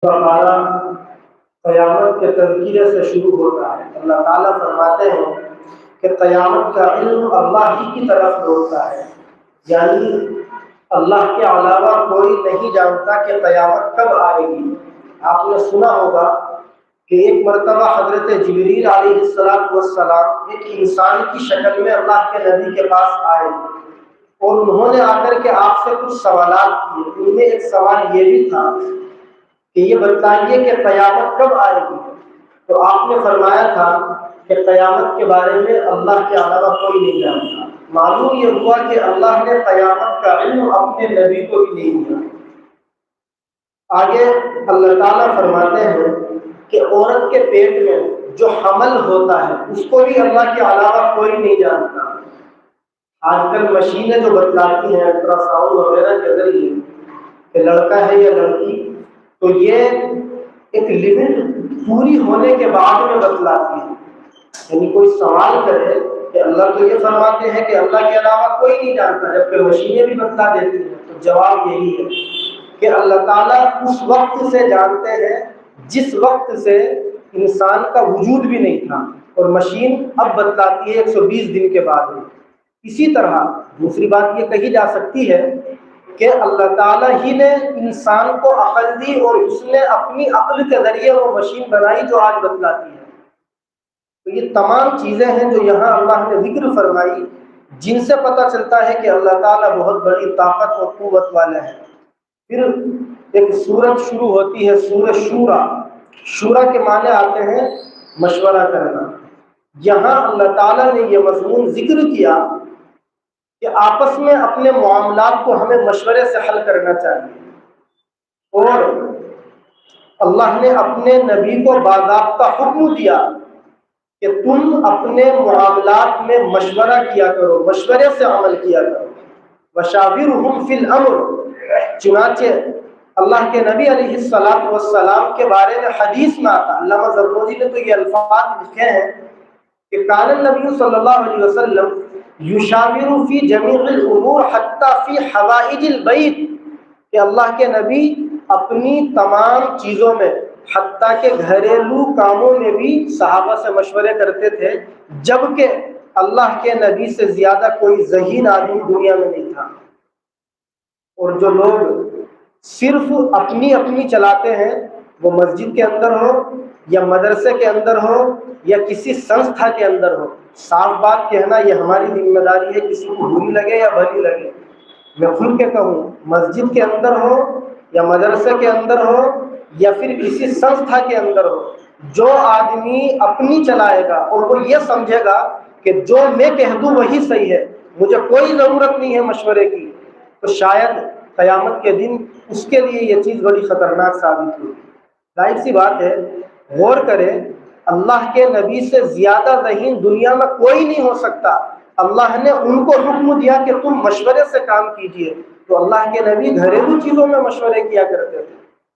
ہمارا قیامت کے تذکرے سے شروع ہوتا ہے۔ اللہ تعالیٰ فرماتے ہیں کہ قیامت کا علم اللہ ہی کی طرف لوٹتا ہے، یعنی اللہ کے علاوہ کوئی نہیں جانتا کہ قیامت کب آئے گی۔ آپ نے سنا ہوگا کہ ایک مرتبہ حضرت جبریل علیہ السلام ایک انسان کی شکل میں اللہ کے نبی کے پاس آئے اور انہوں نے آ کر کے آپ سے کچھ سوالات کیے۔ ان میں ایک سوال یہ بھی تھا کہ یہ بتائیے کہ قیامت کب آئے گی؟ تو آپ نے فرمایا تھا کہ قیامت کے بارے میں اللہ کے علاوہ کوئی نہیں جانتا۔ معلوم یہ ہوا کہ اللہ نے قیامت کا علم اپنے نبی کو بھی نہیں دیا۔ آگے اللہ تعالیٰ فرماتے ہیں کہ عورت کے پیٹ میں جو حمل ہوتا ہے اس کو بھی اللہ کے علاوہ کوئی نہیں جانتا۔ آج کل مشینیں جو بتلاتی ہیں الٹرا ساؤنڈ وغیرہ کے ذریعے کہ لڑکا ہے یا لڑکی، تو یہ ایک لمٹ پوری ہونے کے بعد میں بتلاتی ہے۔ یعنی کوئی سوال کرے کہ اللہ تو یہ فرماتے ہیں کہ اللہ کے علاوہ کوئی نہیں جانتا، جبکہ مشینیں بھی بتلا دیتی ہیں، تو جواب یہی ہے کہ اللہ تعالیٰ اس وقت سے جانتے ہیں جس وقت سے انسان کا وجود بھی نہیں تھا، اور مشین اب بتلاتی ہے 120 دن کے بعد میں۔ اسی طرح دوسری بات یہ کہی جا سکتی ہے کہ اللہ تعالیٰ ہی نے انسان کو عقل دی اور اس نے اپنی عقل کے ذریعے وہ مشین بنائی جو آج بتلاتی ہے۔ تو یہ تمام چیزیں ہیں جو یہاں اللہ نے ذکر فرمائی، جن سے پتہ چلتا ہے کہ اللہ تعالیٰ بہت بڑی طاقت اور قوت والا ہے۔ پھر ایک سورت شروع ہوتی ہے، سورۃ شورا۔ شورا کے معنی آتے ہیں مشورہ کرنا۔ یہاں اللہ تعالیٰ نے یہ مضمون ذکر کیا کہ آپس میں اپنے معاملات کو ہمیں مشورے سے حل کرنا چاہیے، اور اللہ نے اپنے نبی کو باضابطہ حکم دیا کہ تم اپنے معاملات میں مشورہ کیا کرو، مشورے سے عمل کیا کرو۔ وشاورہم فی الامر، چنانچہ اللہ کے نبی علیہ السلام کے بارے میں حدیث میں آتا، علامہ زرموجی نے تو یہ الفاظ لکھے ہیں کہ کان النبی صلی اللہ علیہ وسلم یشاور فی جمیع الامور حتی فی حوائج البیت، کہ اللہ کے نبی اپنی تمام چیزوں میں حتیٰ کہ گھریلو کاموں میں بھی صحابہ سے مشورے کرتے تھے، جبکہ اللہ کے نبی سے زیادہ کوئی ذہین آدمی دنیا میں نہیں تھا۔ اور جو لوگ صرف اپنی اپنی چلاتے ہیں، وہ مسجد کے اندر ہو یا مدرسے کے اندر ہو یا کسی سنستھا کے اندر ہو، صاف بات کہنا یہ ہماری ذمہ داری ہے، کسی کو بری لگے یا بھلی لگے۔ میں کھل کے کہوں، مسجد کے اندر ہو یا مدرسے کے اندر ہو یا پھر کسی سنستھا کے اندر ہو، جو آدمی اپنی چلائے گا اور وہ یہ سمجھے گا کہ جو میں کہہ دوں وہی صحیح ہے، مجھے کوئی ضرورت نہیں ہے مشورے کی، تو شاید قیامت کے دن اس کے لیے یہ چیز بڑی خطرناک ثابت ہوگی۔ ظاہر سی بات ہے، غور کریں، اللہ کے نبی سے زیادہ ذہین دنیا میں کوئی نہیں ہو سکتا۔ اللہ نے ان کو حکم دیا کہ تم مشورے سے کام کیجئے، تو اللہ کے نبی گھریلو چیزوں میں مشورے کیا کرتے تھے۔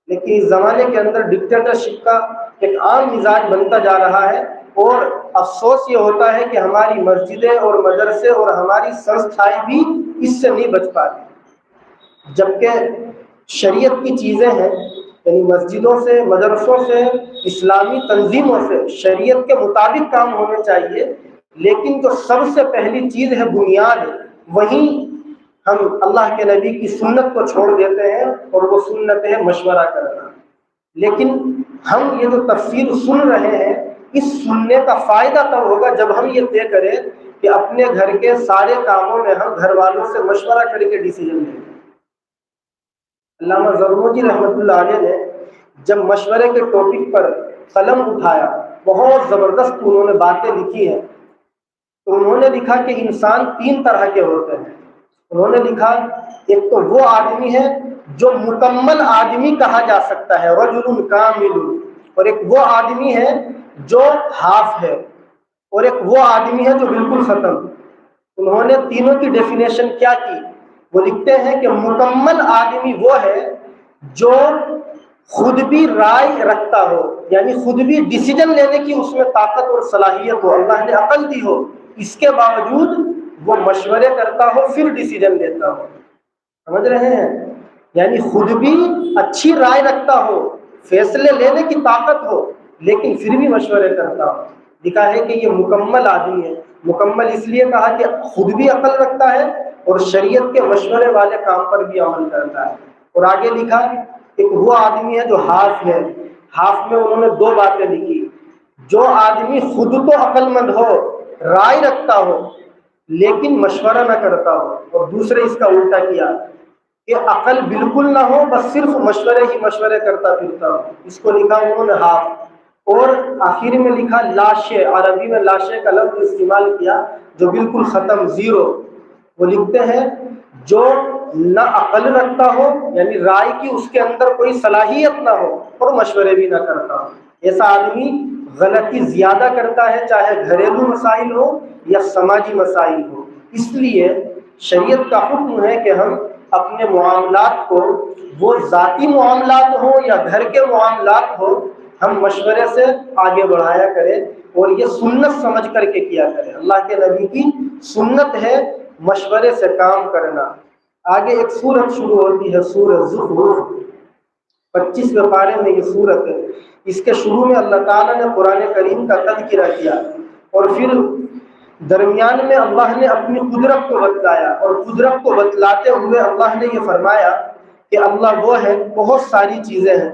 لیکن اس زمانے کے اندر ڈکٹیٹرشپ کا ایک عام مزاج بنتا جا رہا ہے، اور افسوس یہ ہوتا ہے کہ ہماری مسجدیں اور مدرسے اور ہماری سنستھائیں بھی اس سے نہیں بچ پاتی، جبکہ شریعت کی چیزیں ہیں، یعنی مسجدوں سے، مدرسوں سے، اسلامی تنظیموں سے شریعت کے مطابق کام ہونے چاہیے، لیکن جو سب سے پہلی چیز ہے، بنیاد، وہیں ہم اللہ کے نبی کی سنت کو چھوڑ دیتے ہیں، اور وہ سنت ہے مشورہ کرنا۔ لیکن ہم یہ جو تفسیر سن رہے ہیں، اس سننے کا فائدہ تب ہوگا جب ہم یہ طے کریں کہ اپنے گھر کے سارے کاموں میں ہم گھر والوں سے مشورہ کر کے ڈیسیجن لیں۔ علامہ زرموجی رحمۃ اللہ علیہ نے جب مشورے کے ٹاپک پر قلم اٹھایا، بہت زبردست انہوں نے باتیں لکھی ہیں۔ تو انہوں نے لکھا کہ انسان 3 طرح کے ہوتے ہیں۔ انہوں نے لکھا، ایک تو وہ آدمی ہے جو مکمل آدمی کہا جا سکتا ہے، رجل کامل، اور ایک وہ آدمی ہے جو ہاف ہے، اور ایک وہ آدمی ہے جو بالکل ختم۔ انہوں نے تینوں کی ڈیفینیشن کیا کی؟ وہ لکھتے ہیں کہ مکمل آدمی وہ ہے جو خود بھی رائے رکھتا ہو، یعنی خود بھی ڈیسیجن لینے کی اس میں طاقت اور صلاحیت ہو، اللہ نے عقل دی ہو، اس کے باوجود وہ مشورے کرتا ہو، پھر ڈیسیجن لیتا ہو۔ سمجھ رہے ہیں؟ یعنی خود بھی اچھی رائے رکھتا ہو، فیصلے لینے کی طاقت ہو لیکن پھر بھی مشورے کرتا ہو۔ لکھا ہے کہ یہ مکمل آدمی ہے۔ مکمل اس لیے کہا کہ خود بھی عقل رکھتا ہے اور شریعت کے مشورے والے کام پر بھی عمل کرتا ہے۔ اور آگے لکھا ایک وہ آدمی ہے جو حاف ہے۔ حاف میں انہوں نے دو باتیں لکھی، جو آدمی خود تو عقل مند ہو، رائے رکھتا ہو لیکن مشورہ نہ کرتا ہو، اور دوسرے اس کا الٹا کیا کہ عقل بالکل نہ ہو بس صرف مشورے ہی مشورے کرتا پھرتا ہو، اس کو لکھا انہوں نے حاف۔ اور آخر میں لکھا لاشے، عربی میں لاشے کا لفظ استعمال کیا جو بالکل ختم، زیرو۔ وہ لکھتے ہیں جو نہ عقل رکھتا ہو یعنی رائے کی اس کے اندر کوئی صلاحیت نہ ہو اور مشورے بھی نہ کرتا ہو، ایسا آدمی غلطی زیادہ کرتا ہے، چاہے گھریلو مسائل ہو یا سماجی مسائل ہو۔ اس لیے شریعت کا حکم ہے کہ ہم اپنے معاملات کو، وہ ذاتی معاملات ہو یا گھر کے معاملات ہو، ہم مشورے سے آگے بڑھایا کریں اور یہ سنت سمجھ کر کے کیا کریں۔ اللہ کے نبی کی سنت ہے مشورے سے کام کرنا۔ آگے ایک سورت شروع ہوتی ہے، سورۃ زخرف، 25ویں پارے میں یہ سورت ہے۔ اس کے شروع میں اللہ تعالیٰ نے قرآن کریم کا تذکرہ کیا اور پھر درمیان میں اللہ نے اپنی قدرت کو بتلایا، اور قدرت کو بتلاتے ہوئے اللہ نے یہ فرمایا کہ اللہ وہ ہے، بہت ساری چیزیں ہیں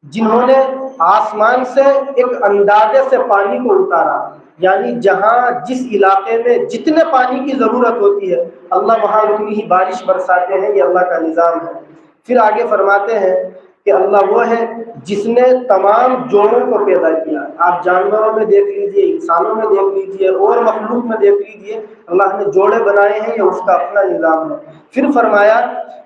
جنہوں نے آسمان سے ایک اندازے سے پانی کو اتارا، یعنی جہاں جس علاقے میں جتنے پانی کی ضرورت ہوتی ہے اللہ وہاں اتنی ہی بارش برساتے ہیں، یہ اللہ کا نظام ہے۔ پھر آگے فرماتے ہیں کہ اللہ وہ ہے جس نے تمام جوڑوں کو پیدا کیا۔ آپ جانوروں میں دیکھ لیجئے، انسانوں میں دیکھ لیجئے اور مخلوق میں دیکھ لیجئے، اللہ نے جوڑے بنائے ہیں، یہ اس کا اپنا نظام ہے۔ پھر فرمایا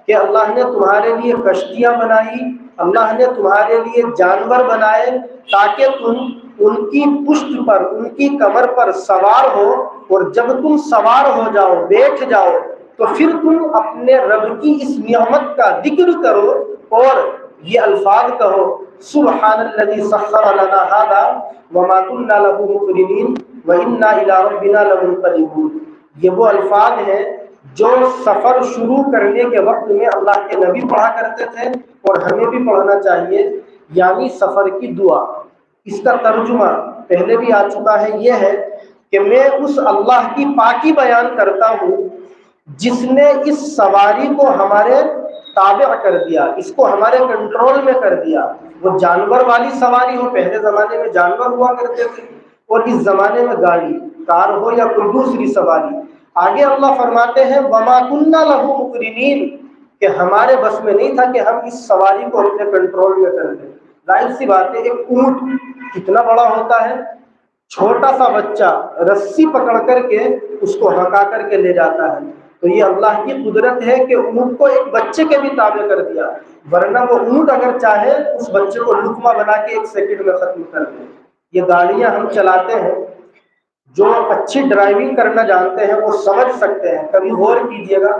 کہ اللہ نے تمہارے لیے کشتیاں بنائی، اللہ نے تمہارے لیے جانور بنائے تاکہ تم ان کی پشت پر، ان کی کمر پر سوار ہو، اور جب تم سوار ہو جاؤ، بیٹھ جاؤ، تو پھر تم اپنے رب کی اس نعمت کا ذکر کرو اور یہ الفاظ کہو، سبحان الذی سخر لنا ھذا وما كنا له مقرنین وانا الی ربنا لمنقلبون۔ یہ وہ الفاظ ہیں جو سفر شروع کرنے کے وقت میں اللہ کے نبی پڑھا کرتے تھے اور ہمیں بھی پڑھنا چاہیے، یعنی سفر کی دعا۔ اس کا ترجمہ پہلے بھی آ چکا ہے، یہ ہے کہ میں اس اللہ کی پاکی بیان کرتا ہوں جس نے اس سواری کو ہمارے تابع کر دیا، اس کو ہمارے کنٹرول میں کر دیا۔ وہ جانور والی سواری ہو، پہلے زمانے میں جانور ہوا کرتے تھے، اور اس زمانے میں گاڑی، کار ہو یا کوئی دوسری سواری۔ آگے اللہ فرماتے ہیں وما كنا له مقرنین، کہ ہمارے بس میں نہیں تھا کہ ہم اس سواری کو اپنے کنٹرول میں کر دیں۔ ظاہر سی بات ہے، ایک اونٹ کتنا بڑا ہوتا ہے، چھوٹا سا بچہ رسی پکڑ کر کے اس کو ہکا کر کے لے جاتا ہے، تو یہ اللہ کی قدرت ہے کہ اونٹ کو ایک بچے کے بھی تابع کر دیا، ورنہ وہ اونٹ اگر چاہے اس بچے کو لقمہ بنا کے 1 سیکنڈ میں ختم کر دے۔ یہ گاڑیاں ہم چلاتے ہیں، جو اچھی ڈرائیونگ کرنا جانتے ہیں وہ سمجھ سکتے ہیں۔ کبھی غور کیجئے گا،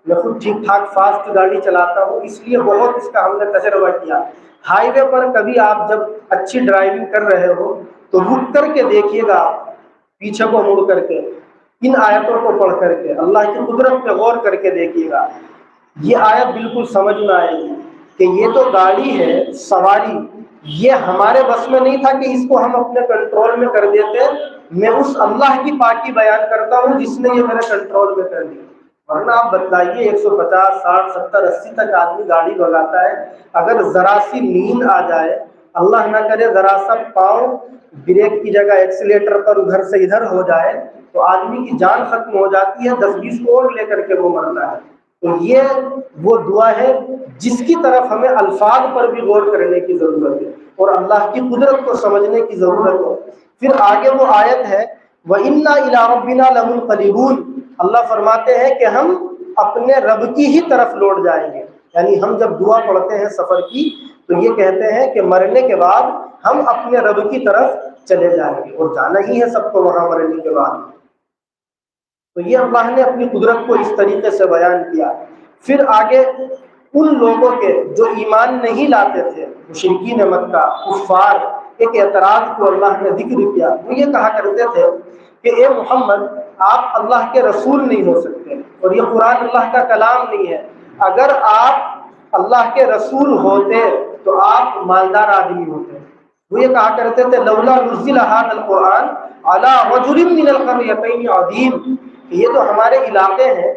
میں خود ٹھیک ٹھاک فاسٹ گاڑی چلاتا ہوں، اس لیے بہت اس کا ہم نے تجربہ کیا۔ ہائی وے پر کبھی آپ جب اچھی ڈرائیونگ کر رہے ہو تو رک کر کے دیکھیے گا، پیچھے کو مڑ کر کے ان آیتوں کو پڑھ کر کے اللہ کی قدرت پہ غور کر کے دیکھیے گا، یہ آیت بالکل سمجھ میں آئے گی کہ یہ تو گاڑی ہے، سواری، یہ ہمارے بس میں نہیں تھا کہ اس کو ہم اپنے کنٹرول میں کر دیتے۔ میں اس اللہ کی پاکی بیان کرتا ہوں جس نے یہ میرے کنٹرول میں کر دی۔ ورنہ آپ بتلائیے 150 60 70 80 تک آدمی گاڑی بھگاتا ہے، اگر ذرا سی نیند آ جائے، اللہ نہ کرے ذرا سا پاؤں بریک کی جگہ ایکسیلیٹر پر ادھر سے ادھر ہو جائے تو آدمی کی جان ختم ہو جاتی ہے، 10-20 کو اور لے کر کے وہ مرتا ہے۔ تو یہ وہ دعا ہے جس کی طرف ہمیں الفاظ پر بھی غور کرنے کی ضرورت ہے اور اللہ کی قدرت کو سمجھنے کی ضرورت ہے۔ پھر آگے وہ آیت ہے وَإِنَّا إِلَىٰ رَبِّنَا لَمُنْقَلِبُونَ، اللہ فرماتے ہیں کہ ہم اپنے رب کی ہی طرف لوٹ جائیں گے۔ یعنی ہم جب دعا پڑھتے ہیں سفر کی تو یہ کہتے ہیں کہ مرنے کے بعد ہم اپنے رب کی طرف چلے جائیں گے، اور جانا ہی ہے سب کو وہاں مرنے کے بعد۔ تو یہ اللہ نے اپنی قدرت کو اس طریقے سے بیان کیا۔ پھر آگے ان لوگوں کے جو ایمان نہیں لاتے تھے، مشرکین مکہ، کفار، ایک اعتراض کو اللہ نے ذکر کیا۔ وہ یہ کہا کرتے تھے کہ اے محمد، آپ اللہ کے رسول نہیں ہو سکتے، اور یہ قرآن اللہ کا کلام نہیں ہے۔ اگر آپ اللہ کے رسول ہوتے تو آپ مالدار آدمی ہوتے ہیں۔ وہ یہ کہا کرتے تھے لولا نزل ھذا القرآن علی رجل من القریتین عظیم، یہ جو ہمارے علاقے ہیں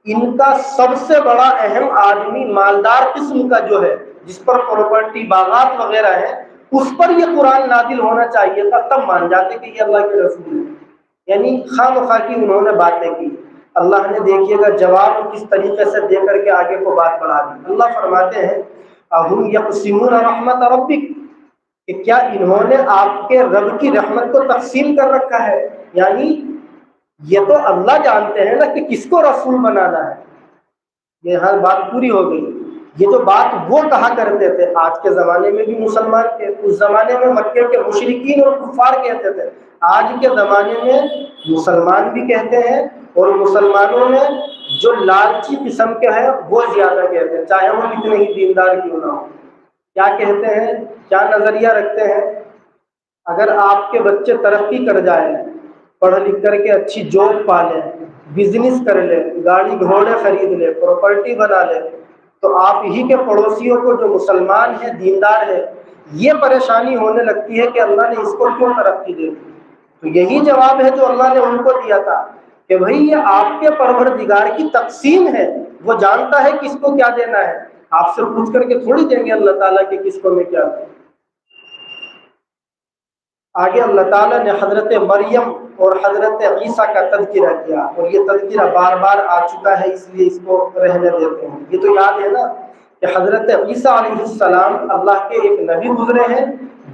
ان کا سب سے بڑا اہم آدمی مالدار قسم کا جو ہے، جس پر پراپرٹی باغات وغیرہ ہے، اس پر یہ قرآن نازل ہونا چاہیے تھا، تب مان جاتے کہ یہ اللہ کے رسول ہے۔ یعنی خواہ مخواہ کی انہوں نے باتیں کی۔ اللہ نے دیکھیے گا جواب کس طریقے سے دے کر کے آگے کو بات بڑھا دی۔ اللہ فرماتے ہیں اَهُمْ يَقْسِمُونَ رَحْمَتَ رَبِّكَ، کہ کیا انہوں نے آپ کے رب کی رحمت کو تقسیم کر رکھا ہے؟ یعنی یہ تو اللہ جانتے ہیں نا کہ کس کو رسول بنانا ہے۔ یہ ہر بات پوری ہو گئی۔ یہ جو بات وہ کہا کرتے تھے، آج کے زمانے میں بھی مسلمان تھے، اس زمانے میں مکے کے مشرکین اور کفار کہتے تھے، آج کے زمانے میں مسلمان بھی کہتے ہیں، اور مسلمانوں میں جو لالچی قسم کے ہیں وہ زیادہ کہتے ہیں، چاہے وہ کتنے ہی دیندار کیوں نہ ہو۔ کیا کہتے ہیں، کیا نظریہ رکھتے ہیں؟ اگر آپ کے بچے ترقی کر جائیں، پڑھ لکھ کر کے اچھی جاب پا لیں، بزنس کر لے، گاڑی گھوڑے خرید لے، پراپرٹی بنا لے، تو آپ ہی کے پڑوسیوں کو جو مسلمان ہیں، دیندار ہیں، یہ پریشانی ہونے لگتی ہے کہ اللہ نے اس کو کیوں ترقی دے دی۔ تو یہی جواب ہے جو اللہ نے ان کو دیا تھا کہ بھئی یہ آپ کے پروردگار کی تقسیم ہے، وہ جانتا ہے کس کو کیا دینا ہے، آپ سے پوچھ کر کے تھوڑی دیں گے اللہ تعالیٰ کہ کس کو میں کیا دوں۔ آگے اللہ تعالیٰ نے حضرت مریم اور حضرت عیسیٰ کا تذکرہ کیا، اور یہ تذکرہ بار بار آ چکا ہے، اس لیے اس کو رہنے دیتے ہیں۔ یہ تو یاد ہے نا کہ حضرت عیسیٰ علیہ السلام اللہ کے ایک نبی گزرے ہیں،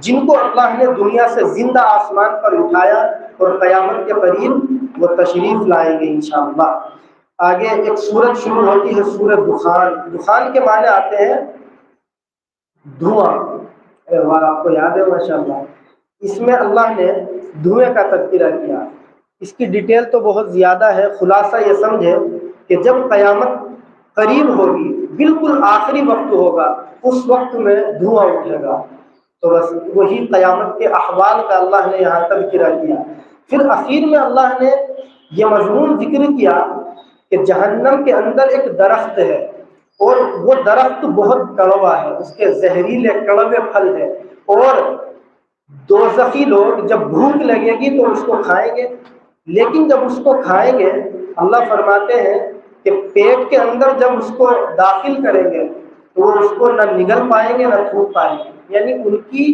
جن کو اللہ نے دنیا سے زندہ آسمان پر اٹھایا، اور قیامت کے قریب وہ تشریف لائیں گے انشاءاللہ۔ آگے ایک سورت شروع ہوتی ہے، سورت دخان۔ دخان کے معنی آتے ہیں دھواں۔ آپ کو یاد ہے ماشاءاللہ، اس میں اللہ نے دھوئیں کا تذکرہ کیا۔ اس کی ڈیٹیل تو بہت زیادہ ہے، خلاصہ یہ سمجھے کہ جب قیامت قریب ہوگی، بالکل آخری وقت ہوگا، اس وقت میں دھواں اٹھے گا، تو بس وہی قیامت کے احوال کا اللہ نے یہاں تذکرہ کیا۔ پھر اخیر میں اللہ نے یہ مضمون ذکر کیا کہ جہنم کے اندر ایک درخت ہے، اور وہ درخت بہت کڑوا ہے، اس کے زہریلے کڑوے پھل ہیں، اور دوزخی لوگ جب بھوک لگے گی تو اس کو کھائیں گے، لیکن جب اس کو کھائیں گے اللہ فرماتے ہیں کہ پیٹ کے اندر جب اس کو داخل کریں گے تو وہ اس کو نہ نگل پائیں گے نہ تھوک پائیں گے، یعنی ان کی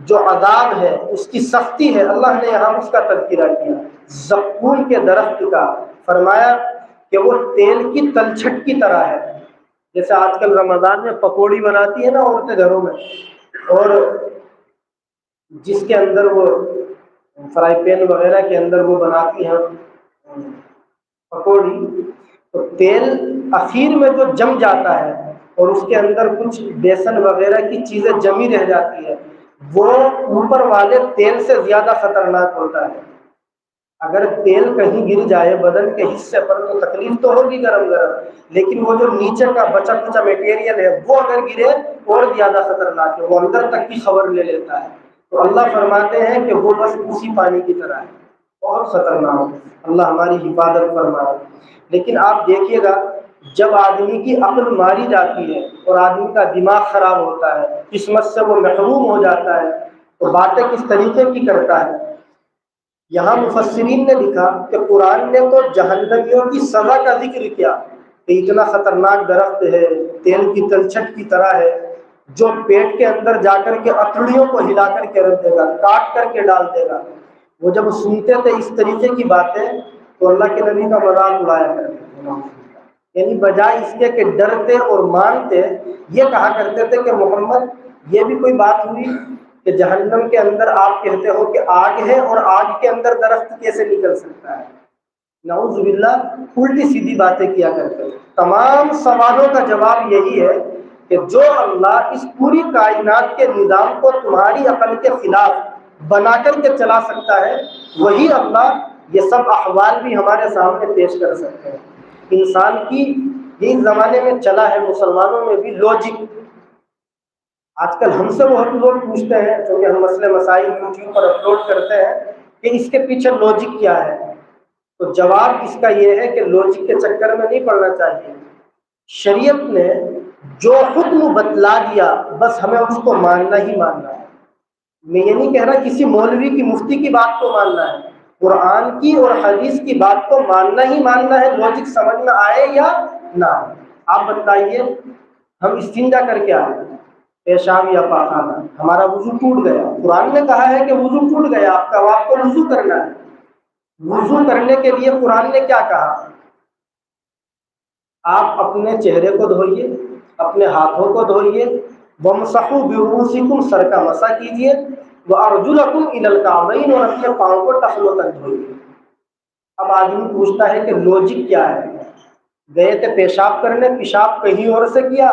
جو عذاب ہے، اس کی سختی ہے، اللہ نے یہاں اس کا تذکرہ کیا۔ زقوم کے درخت کا فرمایا کہ وہ تیل کی تلچھٹ کی طرح ہے، جیسے آج کل رمضان میں پکوڑی بناتی ہے نا عورتیں گھروں میں، اور جس کے اندر وہ فرائی پین وغیرہ کے اندر وہ بناتی ہیں پکوڑی، تو تیل اخیر میں جو جم جاتا ہے اور اس کے اندر کچھ بیسن وغیرہ کی چیزیں جمی رہ جاتی ہے، وہ اوپر والے تیل سے زیادہ خطرناک ہوتا ہے۔ اگر تیل کہیں گر جائے بدن کے حصے پر تو تکلیف تو ہوگی گرم گرم، لیکن وہ جو نیچے کا بچا کچا میٹیریل ہے وہ اگر گرے اور زیادہ خطرناک ہے، وہ اندر تک کی خبر لے لیتا ہے۔ تو اللہ فرماتے ہیں کہ وہ بس اسی پانی کی طرح ہے، بہت خطرناک، اللہ ہماری حفاظت فرمائے۔ لیکن آپ دیکھیے گا جب آدمی کی عقل ماری جاتی ہے اور آدمی کا دماغ خراب ہوتا ہے، قسمت سے وہ محروم ہو جاتا ہے، تو باتیں کس طریقے کی کرتا ہے۔ یہاں مفسرین نے لکھا کہ قرآن نے تو جہنمیوں کی سزا کا ذکر کیا کہ اتنا خطرناک درخت ہے، تیل کی تلچھٹ کی طرح ہے، جو پیٹ کے اندر جا کر کے اتڑیوں کو ہلا کر کے رکھ دے گا، کاٹ کر کے ڈال دے گا۔ وہ جب سنتے تھے اس طریقے کی باتیں تو اللہ کے نبی کا مذاق اڑایا کرتے تھے، یعنی بجائے اس کے کہ ڈرتے اور مانتے، یہ کہا کرتے تھے کہ محمد یہ بھی کوئی بات ہوئی کہ جہنم کے اندر آپ کہتے ہو کہ آگ ہے اور آگ کے اندر درخت کیسے نکل سکتا ہے؟ نعوذ باللہ، الٹی سیدھی باتیں کیا کرتے ہیں۔ تمام سوالوں کا جواب یہی ہے کہ جو اللہ اس پوری کائنات کے نظام کو تمہاری عقل کے خلاف بنا کر کے چلا سکتا ہے، وہی اللہ یہ سب احوال بھی ہمارے سامنے پیش کر سکتے ہیں۔ انسان کی یہ زمانے میں چلا ہے، مسلمانوں میں بھی لاجک۔ آج کل ہم سے بہت لوگ پوچھتے ہیں، کیونکہ ہم مسئلے مسائل یوٹیوب پر اپلوڈ کرتے ہیں، کہ اس کے پیچھے لاجک کیا ہے؟ تو جواب اس کا یہ ہے کہ لاجک کے چکر میں نہیں پڑنا چاہیے۔ شریعت نے جو حکم بتلا دیا بس ہمیں اس کو ماننا ہی ماننا ہے۔ میں یہ نہیں کہہ رہا کسی مولوی کی مفتی کی بات کو ماننا ہے، قرآن کی اور حدیث کی بات کو ماننا ہی ماننا ہے، لاجک سمجھ میں آئے یا نہ آئے۔ آپ بتائیے، ہم استنجا کر کے آئے، پیشاب یا پاخانہ، ہمارا وضو ٹوٹ گیا، قرآن نے کہا ہے کہ وضو ٹوٹ گیا، آپ کو وضو کرنا ہے۔ وضو کرنے کے لیے قرآن نے کیا کہا؟ آپ اپنے چہرے کو دھوئیے، اپنے ہاتھوں کو دھوئیے، وَامْسَحُوا بِرُؤُوسِكُمْ، سر کا مسح کیجیے، وَأَرْجُلَكُمْ إِلَى الْكَعْبَيْنِ، اور اپنے پاؤں کو ٹخنوں تک دھوئیے۔ اب آدمی پوچھتا ہے کہ لوجک کیا ہے؟ گئے تھے پیشاب کرنے، پیشاب کہیں اور سے کیا،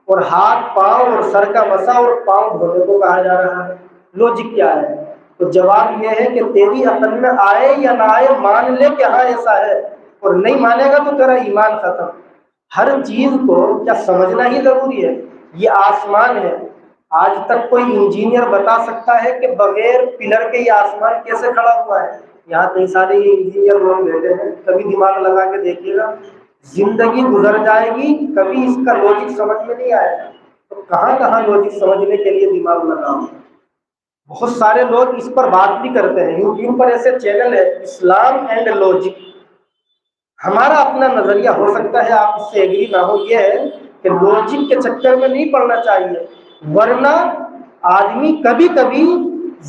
اور ہاتھ پاؤں اور سر کا مسح اور پاؤں دھونے کو کہا جا رہا ہے، لوجک کیا ہے؟ تو جواب یہ ہے کہ تیری عقل میں آئے یا نہ آئے، مان لے کہ ہاں ایسا ہے، اور نہیں مانے گا تو تیرا ایمان ختم۔ ہر چیز کو کیا سمجھنا ہی ضروری ہے؟ یہ آسمان ہے، آج تک کوئی انجینئر بتا سکتا ہے کہ بغیر پلر کے یہ آسمان کیسے کھڑا ہوا ہے؟ یہاں کئی سارے یہ انجینئر لوگ بیٹھے ہیں، کبھی دماغ لگا کے دیکھیے گا، زندگی گزر جائے گی، کبھی اس کا لوجک سمجھ میں نہیں آئے گا۔ تو کہاں کہاں لوجک سمجھنے کے لیے دماغ لگاؤ۔ بہت سارے لوگ اس پر بات بھی کرتے ہیں، یوٹیوب پر ایسے چینل ہے، اسلام اینڈ لوجک۔ ہمارا اپنا نظریہ ہو سکتا ہے آپ اس سے ایگری نہ ہو، یہ ہے کہ لوجک کے چکر میں نہیں پڑنا چاہیے، ورنہ آدمی کبھی کبھی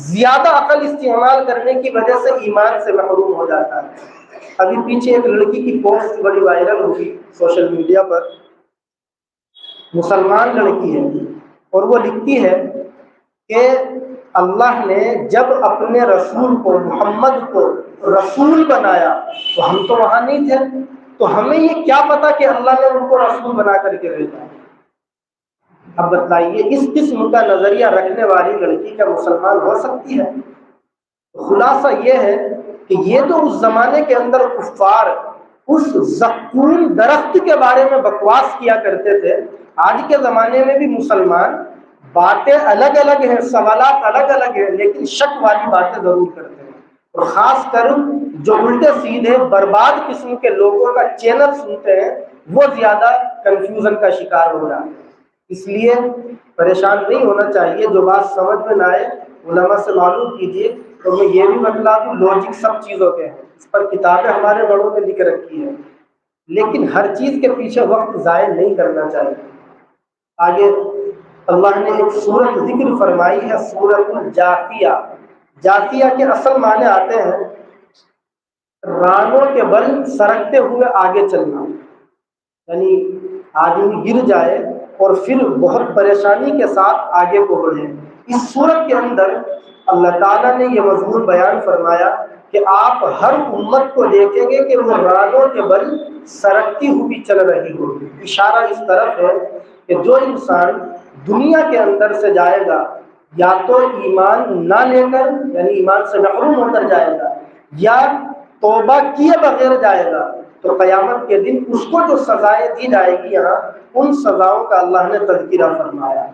زیادہ عقل استعمال کرنے کی وجہ سے ایمان سے محروم ہو جاتا ہے۔ ابھی پیچھے ایک لڑکی کی پوسٹ بڑی وائرل ہوئی سوشل میڈیا پر، مسلمان لڑکی ہے، اور وہ لکھتی ہے کہ اللہ نے جب اپنے رسول کو، محمد کو رسول بنایا تو ہم تو وہاں نہیں تھے، تو ہمیں یہ کیا پتا کہ اللہ نے ان کو رسول بنا کر کے بھیجا۔ اب بتائیے، اس قسم کا نظریہ رکھنے والی لڑکی کیا مسلمان ہو سکتی ہے؟ خلاصہ یہ ہے کہ یہ تو اس زمانے کے اندر کفار اس زقوم درخت کے بارے میں بکواس کیا کرتے تھے، آج کے زمانے میں بھی مسلمان باتیں الگ الگ ہیں، سوالات الگ الگ ہیں، لیکن شک والی باتیں ضرور کرتے ہیں، اور خاص کر جو الٹے سیدھے برباد قسم کے لوگوں کا چینل سنتے ہیں وہ زیادہ کنفیوژن کا شکار ہو رہا ہے۔ اس لیے پریشان نہیں ہونا چاہیے، جو بات سمجھ میں نہ آئے علماء سے معلوم کیجیے۔ تو میں یہ بھی بتلا دوں، لوجک سب چیزوں کے ہیں، اس پر کتابیں ہمارے بڑوں نے لکھ رکھی ہیں، لیکن ہر چیز کے پیچھے وقت ضائع نہیں کرنا چاہیے۔ آگے اللہ نے ایک سورت ذکر فرمائی ہے، سورت الجاثیہ۔ جاثیہ کے اصل معنی آتے ہیں رانوں کے بل سرکتے ہوئے آگے چلنا، یعنی آدمی گر جائے اور پھر بہت پریشانی کے ساتھ آگے کو بڑھے۔ اس سورت کے اندر اللہ تعالیٰ نے یہ مضمون بیان فرمایا کہ آپ ہر امت کو دیکھیں گے کہ وہ رانوں کے بل سرکتی ہوئی چل رہی ہوگی۔ اشارہ اس طرف ہے کہ جو انسان دنیا کے اندر سے جائے گا یا تو ایمان نہ لے کر، یعنی ایمان سے محروم ہو کر جائے گا، یا توبہ کیے بغیر جائے گا، تو قیامت کے دن اس کو جو سزائیں دی جائے گی یہاں، ان سزاؤں کا اللہ نے تذکرہ فرمایا۔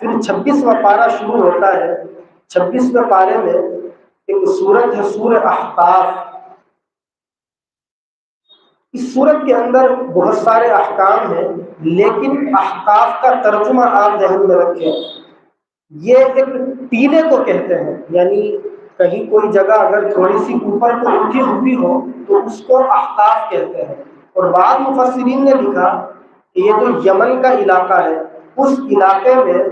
پھر 26واں پارہ شروع ہوتا ہے۔ 26ویں پارے میں ایک سورت ہے سورہ احقاف۔ اس سورت کے اندر بہت سارے احکام ہیں، لیکن احقاف کا ترجمہ آپ ذہن میں رکھیں، یہ ایک ٹیلے کو کہتے ہیں، یعنی کہیں کوئی جگہ اگر تھوڑی سی اوپر کو اٹھی ہوئی ہو تو اس کو احقاف کہتے ہیں۔ اور بعض مفسرین نے لکھا کہ یہ جو یمن کا علاقہ ہے، اس علاقے میں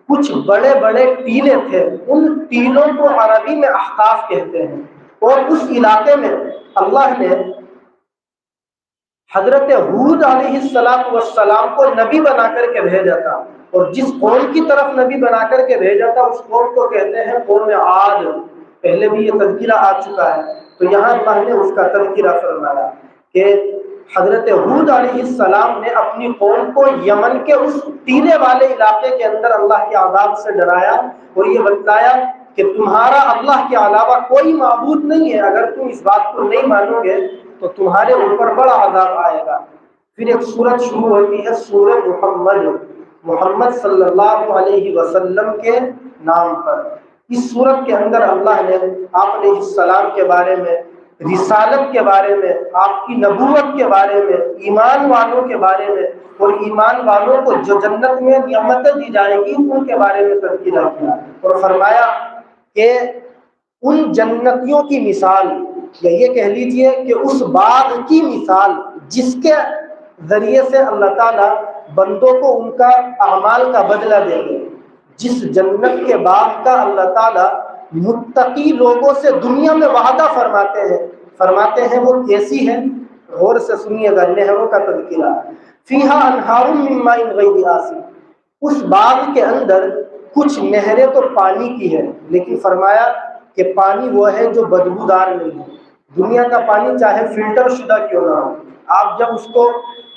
کچھ بڑے بڑے ٹیلے تھے، ان ٹیلوں کو عربی میں احقاف کہتے ہیں، اور اس علاقے میں اللہ نے حضرت ہود علیہ السلام کو نبی بنا کر کے بھیجا تھا، اور جس قوم کی طرف نبی بنا کر کے بھیجا تھا اس قوم کو کہتے ہیں قوم عاد۔ پہلے بھی یہ تذکرہ آ چکا ہے، تو یہاں اللہ نے اس کا تذکرہ فرمایا کہ حضرت ہود علیہ السلام نے اپنی قوم کو یمن کے اس ٹیلے والے علاقے کے اندر اللہ کے عذاب سے ڈرایا، اور یہ بتلایا کہ تمہارا اللہ کے علاوہ کوئی معبود نہیں ہے، اگر تم اس بات کو نہیں مانو گے تو تمہارے اوپر بڑا عذاب آئے گا۔ پھر ایک سورت شروع ہوتی ہے سورہ محمد صلی اللہ علیہ وسلم کے نام پر۔ اس سورت کے اندر اللہ نے آپ علیہ السلام کے بارے میں رسالت کے بارے میں، آپ کی نبوت کے بارے میں، ایمان والوں کے بارے میں، اور ایمان والوں کو جو جنت میں نعمتیں دی جائیں گی ان کے بارے میں تذکرہ کیا، اور فرمایا کہ ان جنتیوں کی مثال، یا یہ کہہ لیجئے کہ اس باغ کی مثال جس کے ذریعے سے اللہ تعالیٰ بندوں کو ان کا اعمال کا بدلہ دیں گے، جس جنت کے باغ کا اللہ تعالیٰ متقی لوگوں سے دنیا میں وعدہ فرماتے ہیں وہ کیسی ہے؟ غور سے سنیے گا، نہروں کا تذکرہ، فیہا انہار من ماء غیر آسن، اس باغ کے اندر کچھ نہریں تو پانی کی ہے، لیکن فرمایا کہ پانی وہ ہے جو بدبودار نہیں ہے۔ دنیا کا پانی چاہے فلٹر شدہ کیوں نہ ہو، آپ جب اس کو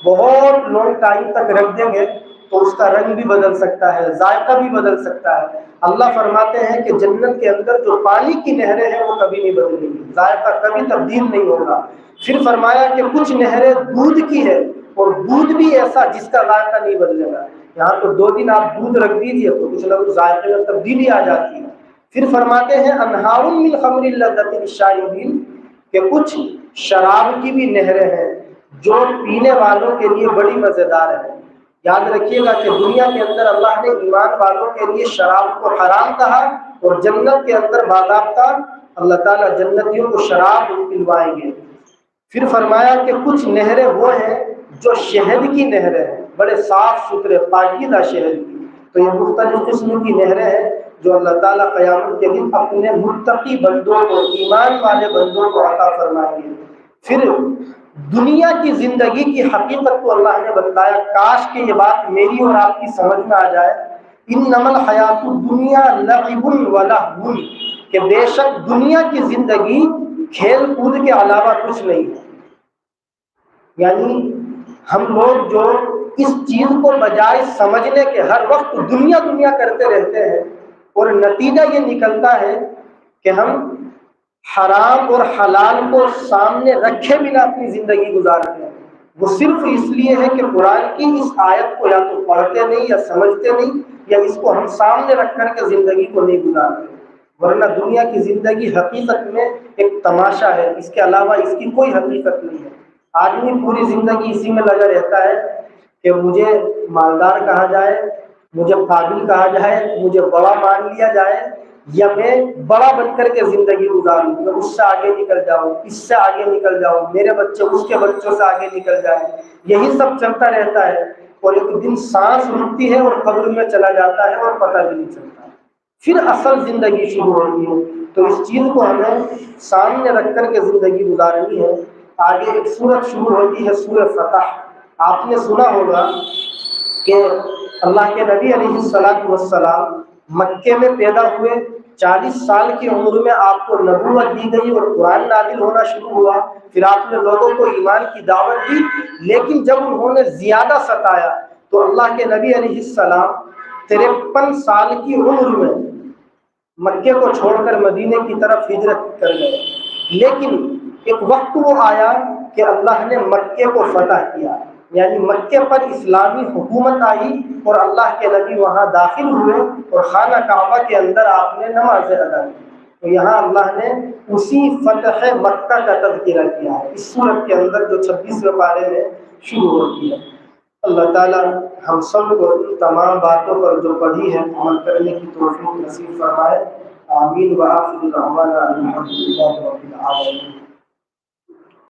بہت لانگ ٹائم تک رکھ دیں گے تو اس کا رنگ بھی بدل سکتا ہے، ذائقہ بھی بدل سکتا ہے۔ اللہ فرماتے ہیں کہ جنت کے اندر جو پانی کی نہریں ہیں وہ کبھی نہیں بدلیں گی، ذائقہ کبھی تبدیل نہیں ہوگا۔ پھر فرمایا کہ کچھ نہریں دودھ کی ہے، اور دودھ بھی ایسا جس کا ذائقہ نہیں بدلے گا۔ یہاں تو 2 دن آپ دودھ رکھ دیجیے تو کچھ نہ کچھ ذائقے میں تبدیلی آ جاتی ہے۔ پھر فرماتے ہیں انہار من خمر لذۃ للشاربین، کہ کچھ شراب کی بھی نہریں ہیں جو پینے والوں کے لیے بڑی مزیدار ہے۔ یاد رکھیے گا کہ دنیا کے اندر اللہ نے ایمان والوں کے لیے شراب کو حرام کہا، اور جنت کے اندر باضابطہ اللہ تعالیٰ جنتیوں کو شراب پلوائیں گے۔ پھر فرمایا کہ کچھ نہریں وہ ہیں جو شہد کی نہریں ہیں، بڑے صاف ستھرے پاکیزہ شہد کی۔ تو یہ مختلف قسم کی نہریں ہیں جو اللہ تعالیٰ قیامت کے دن اپنے متقی بندوں کو، ایمان والے بندوں کو عطا فرمائیں گے۔ پھر دنیا کی زندگی کی حقیقت کو اللہ نے بتایا، کاش کہ یہ بات میری اور آپ کی سمجھ میں آ جائے، انما الحیات الدنیا لعب ولہو، کہ بے شک دنیا کی زندگی کھیل کود کے علاوہ کچھ نہیں ہے۔ یعنی ہم لوگ جو اس چیز کو بجائے سمجھنے کے ہر وقت دنیا دنیا کرتے رہتے ہیں، اور نتیجہ یہ نکلتا ہے کہ ہم حرام اور حلال کو سامنے رکھے بنا اپنی زندگی گزارتے ہیں۔ وہ صرف اس لیے ہے کہ قرآن کی اس آیت کو یا تو پڑھتے نہیں یا سمجھتے نہیں، یا اس کو ہم سامنے رکھ کر کے زندگی کو نہیں گزارتے۔ ورنہ دنیا کی زندگی حقیقت میں ایک تماشا ہے، اس کے علاوہ اس کی کوئی حقیقت نہیں ہے۔ آدمی پوری زندگی اسی میں لگا رہتا ہے کہ مجھے مالدار کہا جائے، مجھے قابل کہا جائے، مجھے بڑا مان لیا جائے، یا میں بڑا بن کر کے زندگی گزاروں، میں اس سے آگے نکل جاؤں، اس سے آگے نکل جاؤں، میرے بچے اس کے بچوں سے آگے نکل جائیں، یہی سب چلتا رہتا ہے۔ اور ایک دن سانس رکتی ہے اور قبر میں چلا جاتا ہے اور پتہ بھی نہیں چلتا، پھر اصل زندگی شروع ہوتی ہے۔ تو اس چیز کو ہمیں سامنے رکھ کر کے زندگی گزارنی ہے۔ آگے ایک سورت شروع ہوتی ہے، سورہ فتح۔ آپ نے سنا ہوگا کہ اللہ کے نبی علیہ السلام مکے میں پیدا ہوئے، 40 سال کی عمر میں آپ کو نبوت دی گئی اور قرآن نازل ہونا شروع ہوا، پھر آپ نے لوگوں کو ایمان کی دعوت دی۔ لیکن جب انہوں نے زیادہ ستایا تو اللہ کے نبی علیہ السلام 53 سال کی عمر میں مکے کو چھوڑ کر مدینے کی طرف ہجرت کر گئے۔ لیکن ایک وقت وہ آیا کہ اللہ نے مکے کو فتح کیا، یعنی مکے پر اسلامی حکومت آئی اور اللہ کے نبی وہاں داخل ہوئے اور خانہ کعبہ کے اندر آپ نے نمازیں ادا کی۔ تو یہاں اللہ نے اسی فتح مکہ کا تذکرہ کیا ہے اس سورت کے اندر، جو 26ویں پارے میں شروع ہوتی ہے۔ اللہ تعالیٰ ہم سب کو ان تمام باتوں پر جو پڑھی ہے عمل کرنے کی توفیق نصیب فرمائے۔ آمین۔ وآخر دعوانا الحمد للہ رب العالمین۔